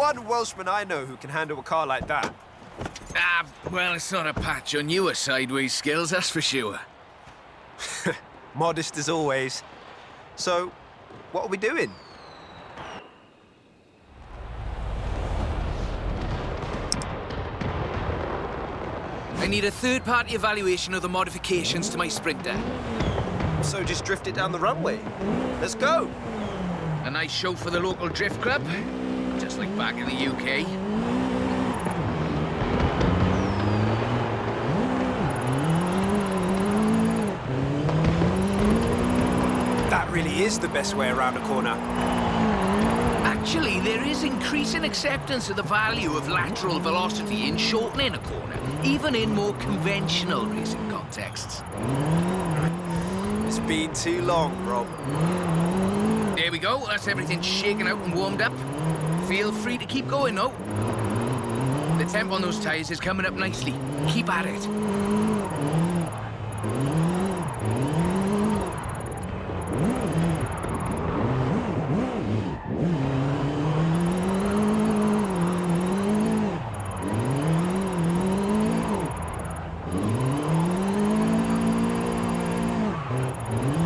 one Welshman I know who can handle a car like that. Ah, well, it's not a patch on your sideways skills, that's for sure. Modest as always. So, what are we doing? I need a third-party evaluation of the modifications to my Sprinter. So just drift it down the runway. Let's go. A nice show for the local drift club, just like back in the UK. That really is the best way around a corner. Actually, there is increasing acceptance of the value of lateral velocity in shortening a corner, even in more conventional racing contexts. It's been too long, Rob. There we go, that's everything shaken out and warmed up. Feel free to keep going, though. The temp on those tyres is coming up nicely. Keep at it.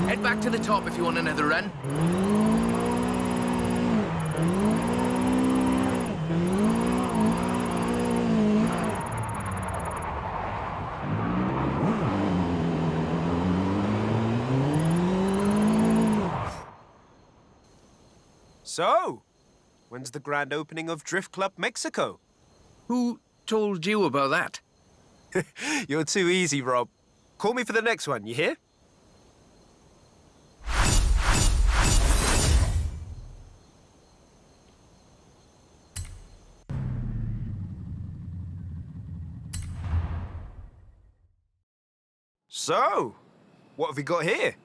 Head back to the top if you want another run. So, when's the grand opening of Drift Club Mexico? Who told you about that? You're too easy, Rob. Call me for the next one, you hear? So, what have we got here?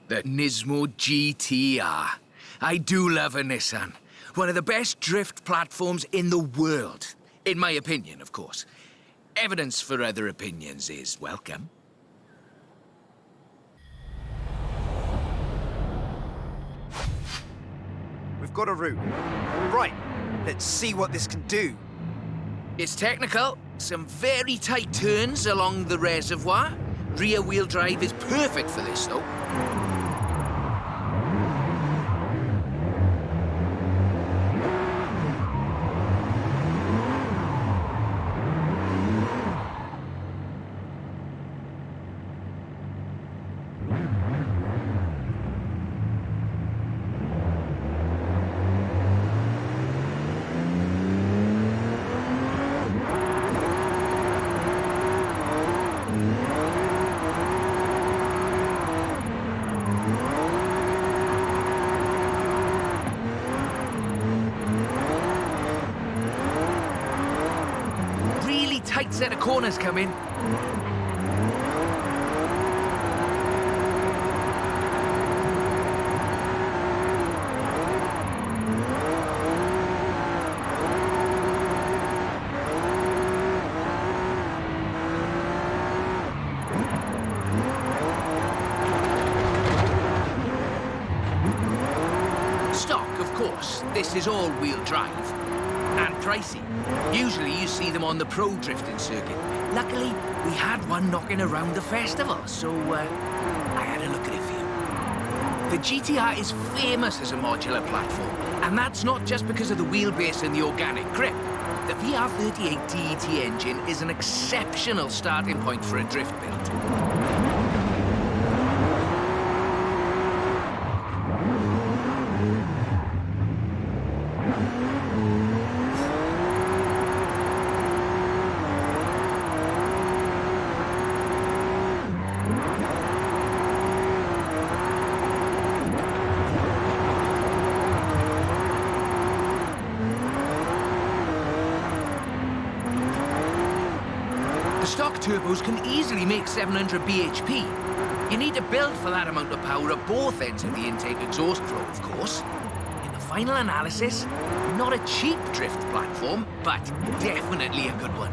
The Nismo GTR. I do love a Nissan. One of the best drift platforms in the world. In my opinion, of course. Evidence for other opinions is welcome. We've got a route. Right, let's see what this can do. It's technical. Some very tight turns along the reservoir. Rear-wheel drive is perfect for this, though. Tight set of corners come in. Stock, of course. This is all-wheel drive. And pricey. Usually you see them on the pro drifting circuit. Luckily, we had one knocking around the festival, so I had a look at it for you. The GTR is famous as a modular platform, and that's not just because of the wheelbase and the organic grip. The VR38 DET engine is an exceptional starting point for a drift build. Stock turbos can easily make 700 bhp. You need to build for that amount of power at both ends of the intake exhaust flow, of course. In the final analysis, not a cheap drift platform, but definitely a good one.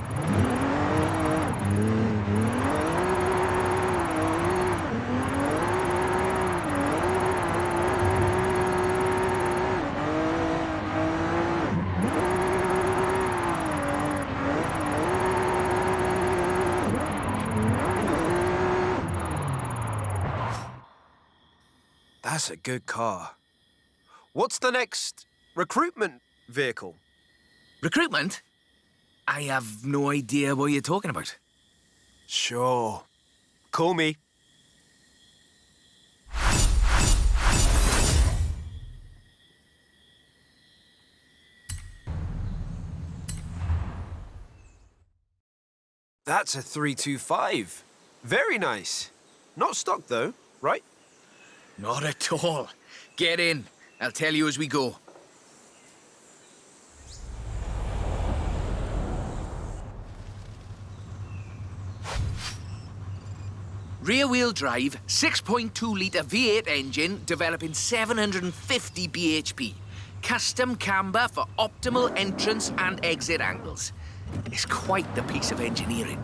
That's a good car. What's the next recruitment vehicle? Recruitment? I have no idea what you're talking about. Sure. Call me. That's a 325. Very nice. Not stock, though, right? Not at all. Get in. I'll tell you as we go. Rear-wheel drive, 6.2-litre V8 engine, developing 750 bhp. Custom camber for optimal entrance and exit angles. It's quite the piece of engineering.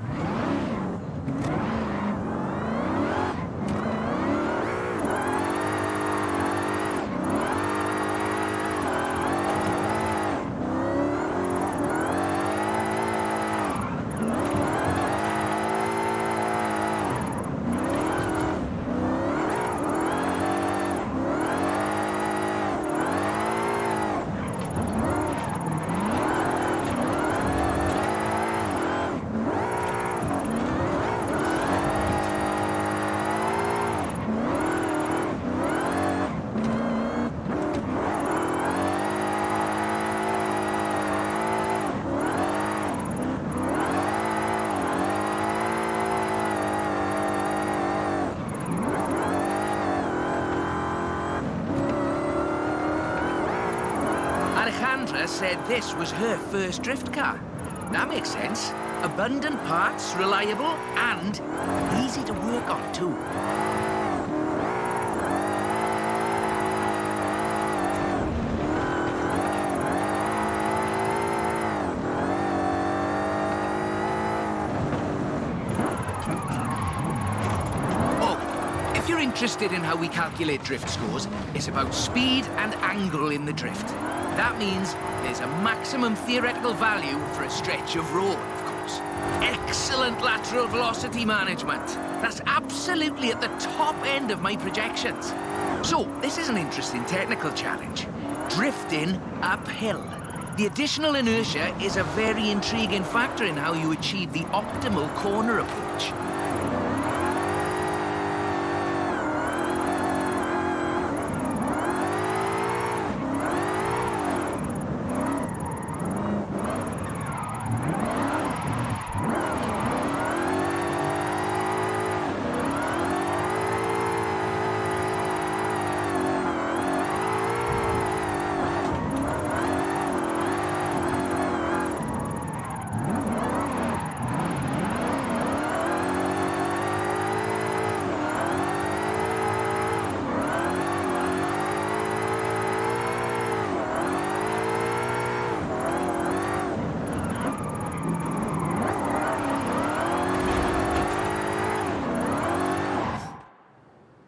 Alejandra said this was her first drift car. That makes sense. Abundant parts, reliable, and easy to work on, too. Oh, if you're interested in how we calculate drift scores, it's about speed and angle in the drift. That means there's a maximum theoretical value for a stretch of road, of course. Excellent lateral velocity management. That's absolutely at the top end of my projections. So, this is an interesting technical challenge. Drifting uphill. The additional inertia is a very intriguing factor in how you achieve the optimal corner approach.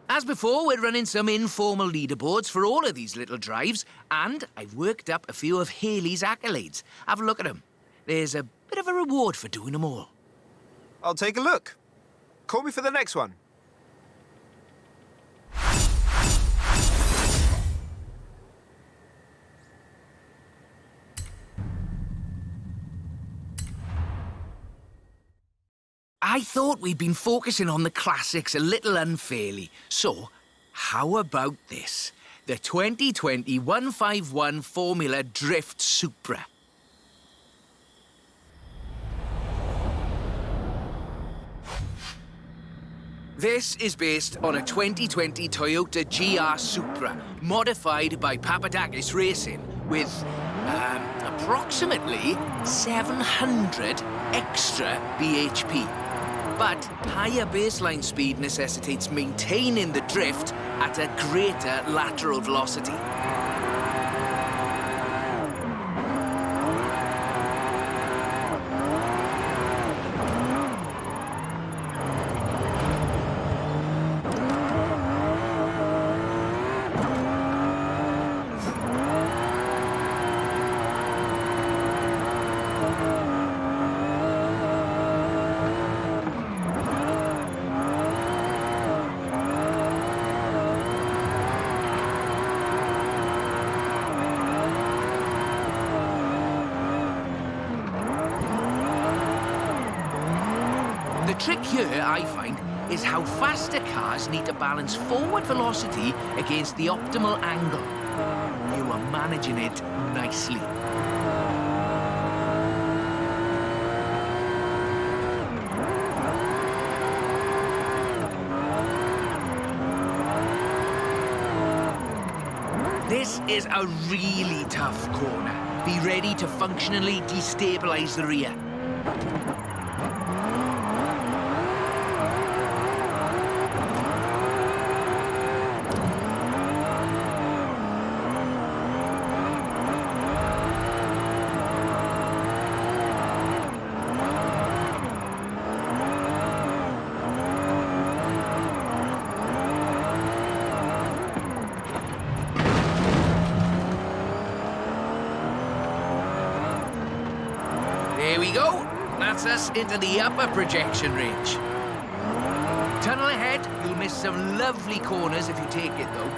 As before, we're running some informal leaderboards for all of these little drives, and I've worked up a few of Haley's accolades. Have a look at them. There's a bit of a reward for doing them all. I'll take a look. Call me for the next one. I thought we'd been focusing on the classics a little unfairly. So, how about this? The 2020 151 Formula Drift Supra. This is based on a 2020 Toyota GR Supra, modified by Papadakis Racing, with approximately 700 extra bhp. But higher baseline speed necessitates maintaining the drift at a greater lateral velocity. trick here, I find, is how faster cars need to balance forward velocity against the optimal angle. You are managing it nicely. This is a really tough corner. Be ready to functionally destabilize the rear. There we go. That's us into the upper projection range. Tunnel ahead. You'll miss some lovely corners if you take it, though.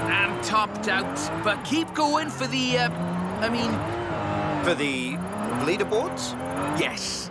And topped out, but keep going for the, For the leaderboards? yes.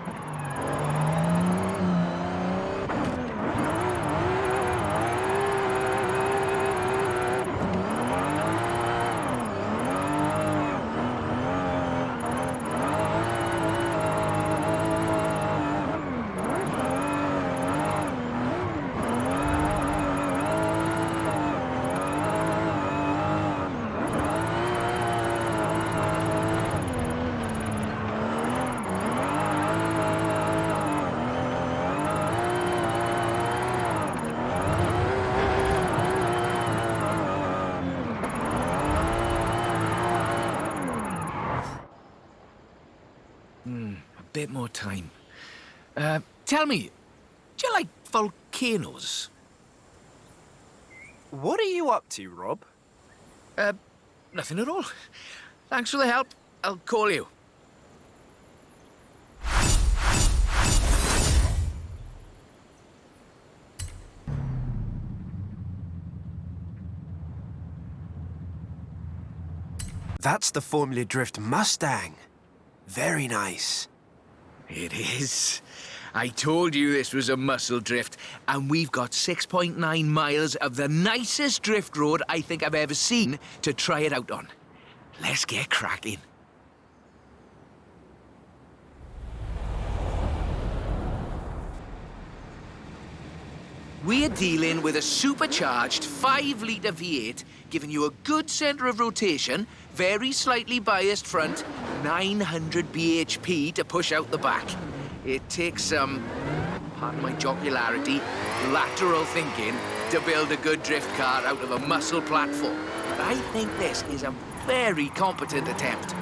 A bit more time. Tell me, do you like volcanoes? What are you up to, Rob? Nothing at all. Thanks for the help. I'll call you. That's the Formula Drift Mustang. Very nice. It is. I told you this was a muscle drift, and we've got 6.9 miles of the nicest drift road I think I've ever seen to try it out on. Let's get cracking. We're dealing with a supercharged 5-litre V8, giving you a good centre of rotation, very slightly biased front, 900 bhp to push out the back. It takes some, pardon my jocularity, lateral thinking to build a good drift car out of a muscle platform. But I think this is a very competent attempt.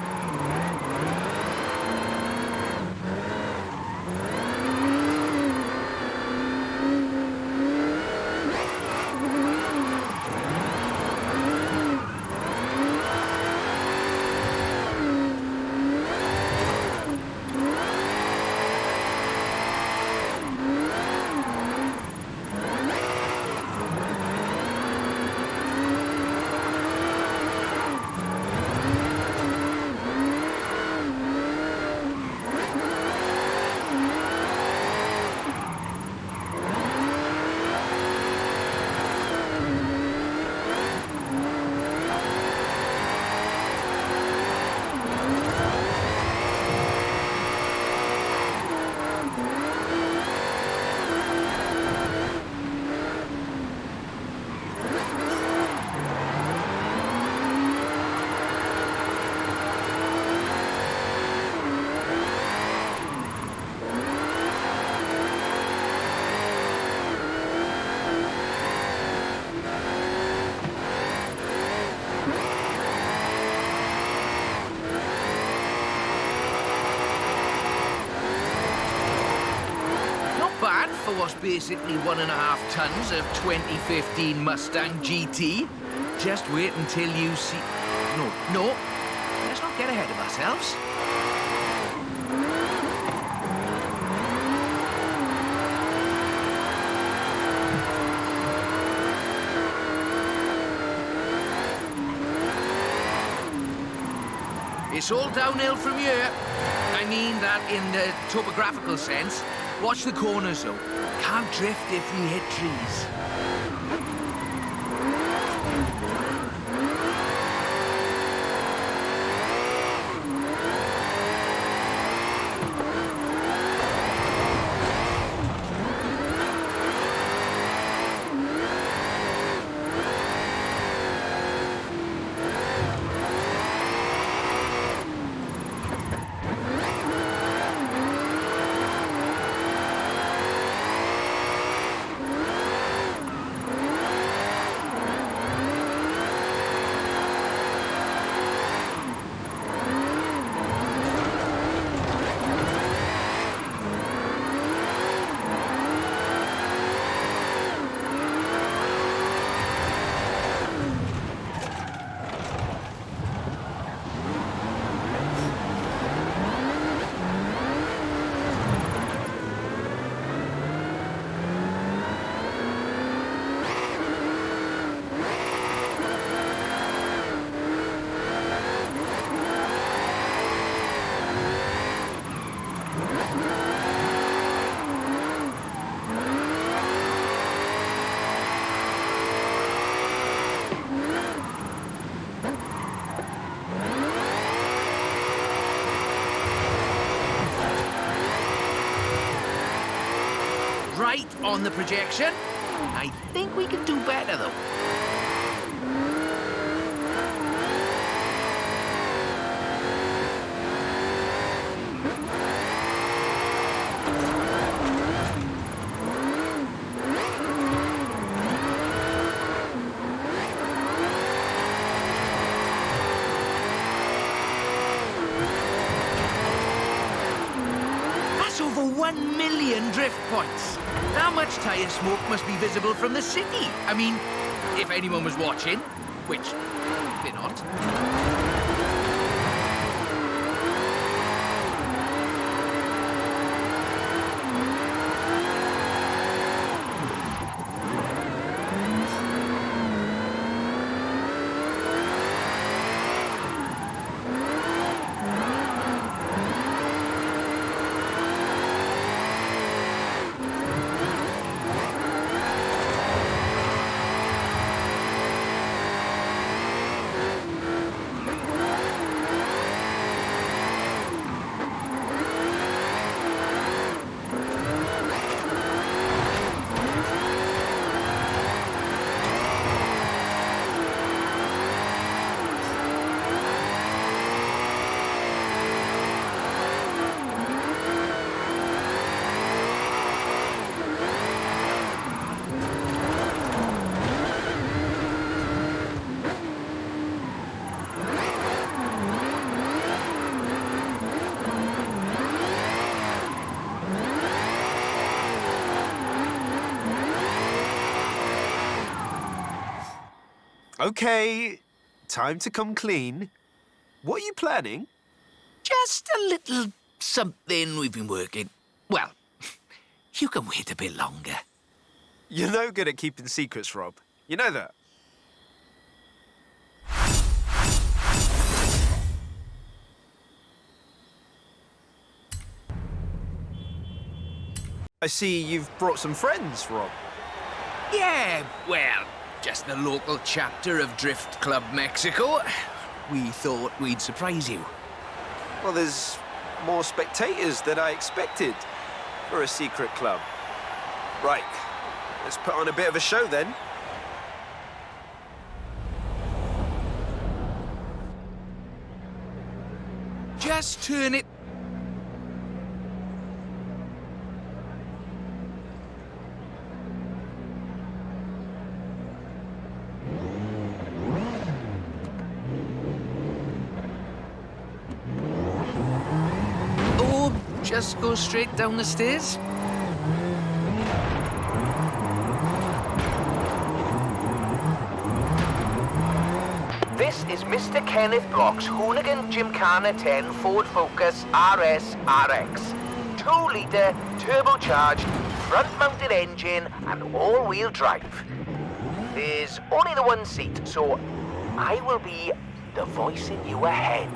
For what's basically 1.5 tons of 2015 Mustang GT. Just wait until you see... No. Let's not get ahead of ourselves. It's all downhill from here. I mean that in the topographical sense. Watch the corners, though. Can't drift if we hit trees. Right on the projection. I think we can do better, though. That's over 1 million drift points. How much tyre smoke must be visible from the city? I mean, if anyone was watching, which they're not. Okay, time to come clean. What are you planning? Just a little something we've been working. Well, you can wait a bit longer. You're no good at keeping secrets, Rob. You know that. I see you've brought some friends, Rob. Yeah, well, just the local chapter of Drift Club Mexico. We thought we'd surprise you. Well, there's more spectators than I expected for a secret club. Right, let's put on a bit of a show then. Just turn it. Just go straight down the stairs. This is Mr. Kenneth Block's Hooligan Gymkhana 10 Ford Focus RS RX. 2-litre, turbocharged, front-mounted engine and all-wheel drive. There's only the one seat, so I will be the voice in your head.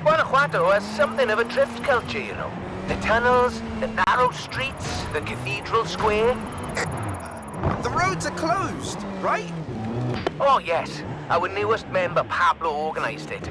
Guanajuato has something of a drift culture, you know. The tunnels, the narrow streets, the cathedral square. The roads are closed, right? Oh, yes. Our newest member, Pablo, organized it.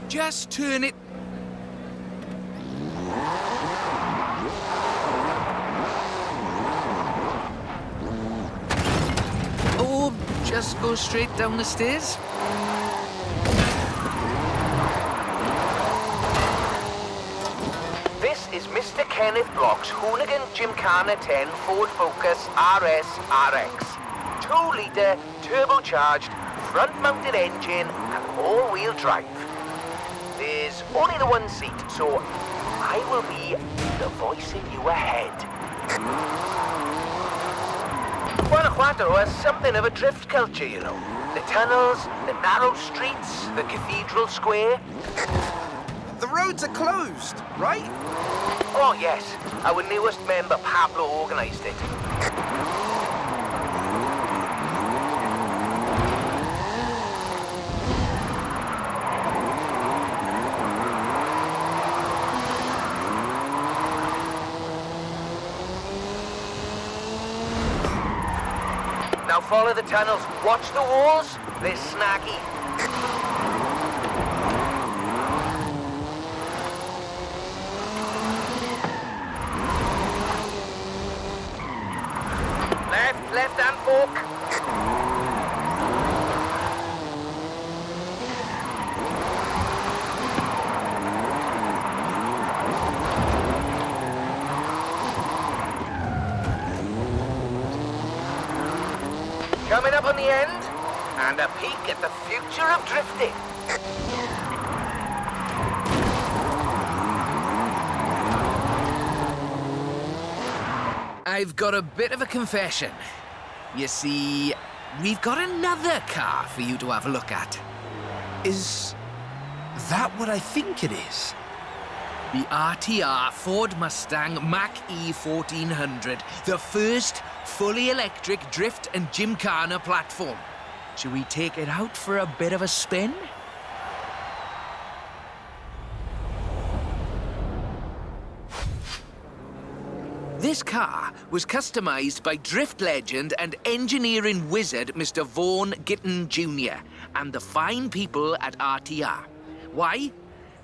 Just turn it. Or just go straight down the stairs. This is Mr. Kenneth Block's Hoonigan Gymkhana 10 Ford Focus RS RX. 2-litre, turbocharged, front-mounted engine and all-wheel drive. There's only the one seat, so I will be the voice in you ahead. Guanajuato has something of a drift culture, you know. The tunnels, the narrow streets, the cathedral square. The roads are closed, right? Oh, yes. Our newest member, Pablo, organized it. Now follow the tunnels. Watch the walls. They're snaggy. Left hand fork. Coming up on the end, and a peek at the future of drifting. I've got a bit of a confession. You see, we've got another car for you to have a look at. Is that what I think it is? The RTR Ford Mustang Mach-E 1400, the first fully electric drift and gymkhana platform. Should we take it out for a bit of a spin? This car was customized by drift legend and engineering wizard Mr. Vaughan Gitton Jr. and the fine people at RTR. Why?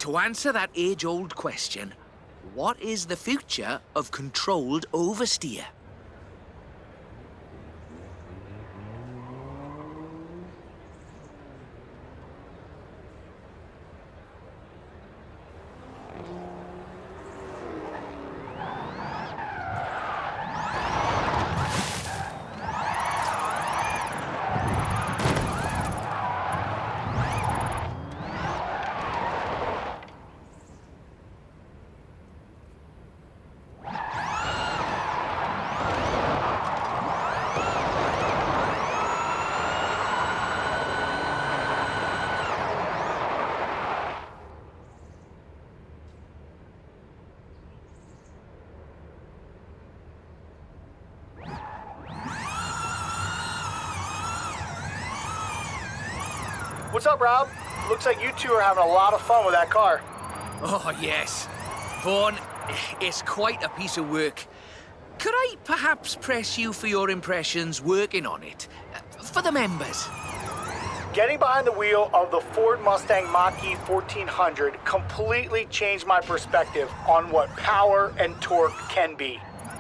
To answer that age-old question, what is the future of controlled oversteer? What's up, Rob? Looks like you two are having a lot of fun with that car. Oh, yes. Vaughan, it's quite a piece of work. Could I perhaps press you for your impressions working on it? For the members. Getting behind the wheel of the Ford Mustang Mach-E 1400 completely changed my perspective on what power and torque can be.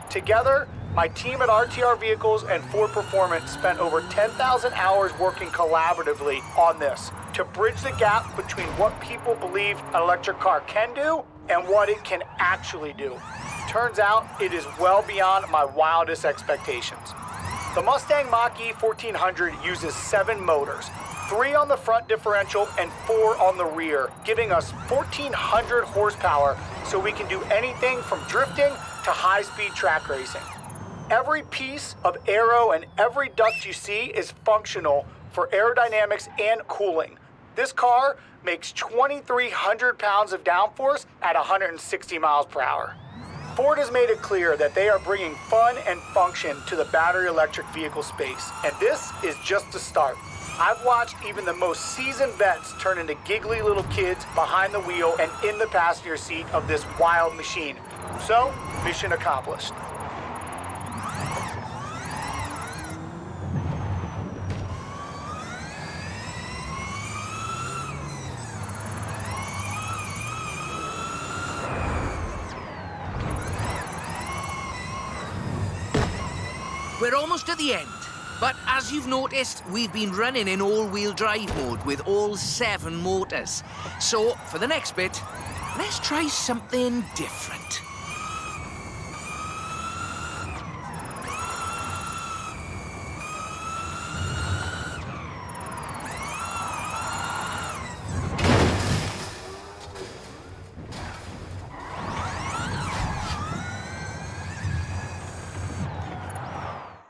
Together, my team at RTR Vehicles and Ford Performance spent over 10,000 hours working collaboratively on this to bridge the gap between what people believe an electric car can do and what it can actually do. Turns out it is well beyond my wildest expectations. The Mustang Mach-E 1400 uses 7 motors, 3 on the front differential and 4 on the rear, giving us 1,400 horsepower so we can do anything from drifting to high-speed track racing. Every piece of aero and every duct you see is functional for aerodynamics and cooling. This car makes 2,300 pounds of downforce at 160 miles per hour. Ford has made it clear that they are bringing fun and function to the battery electric vehicle space, and this is just the start. I've watched even the most seasoned vets turn into giggly little kids behind the wheel and in the passenger seat of this wild machine. So, mission accomplished. We're almost at the end, but as you've noticed, we've been running in all-wheel drive mode with all 7 motors. So, for the next bit, let's try something different.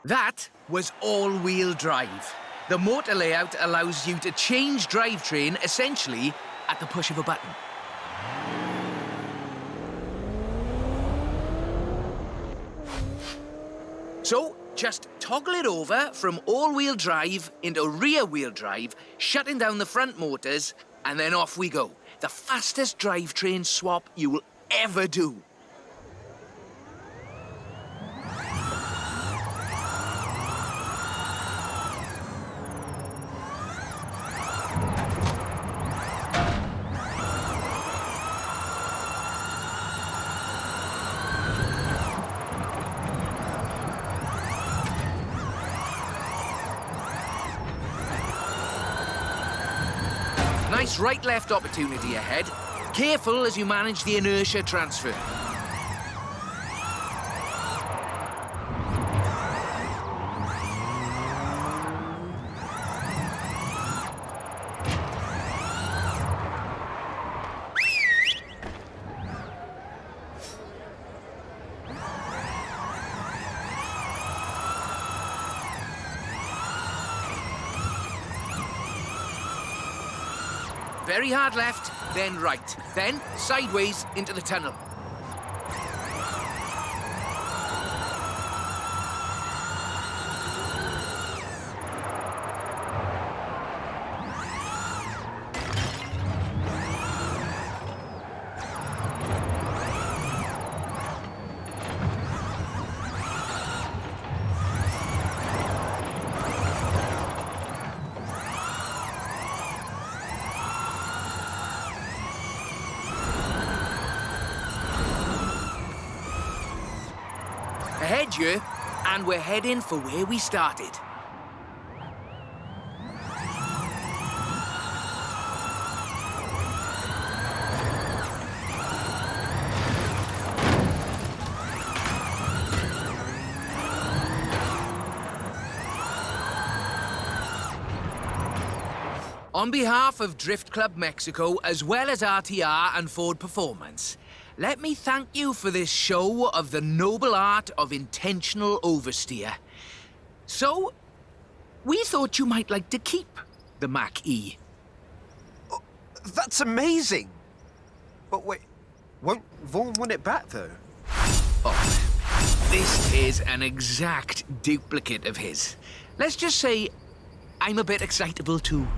That was all-wheel drive. The motor layout allows you to change drivetrain essentially at the push of a button. So, just toggle it over from all-wheel drive into rear-wheel drive, shutting down the front motors, and then off we go. The fastest drivetrain swap you will ever do. Nice right-left opportunity ahead. Careful as you manage the inertia transfer. Very hard left, then right, then sideways into the tunnel. Ahead you, and we're heading for where we started. On behalf of Drift Club Mexico, as well as RTR and Ford Performance, let me thank you for this show of the noble art of intentional oversteer. So, we thought you might like to keep the Mach-E. Oh, that's amazing! But wait, won't Vaughn want it back, though? Oh, this is an exact duplicate of his. Let's just say I'm a bit excitable, too.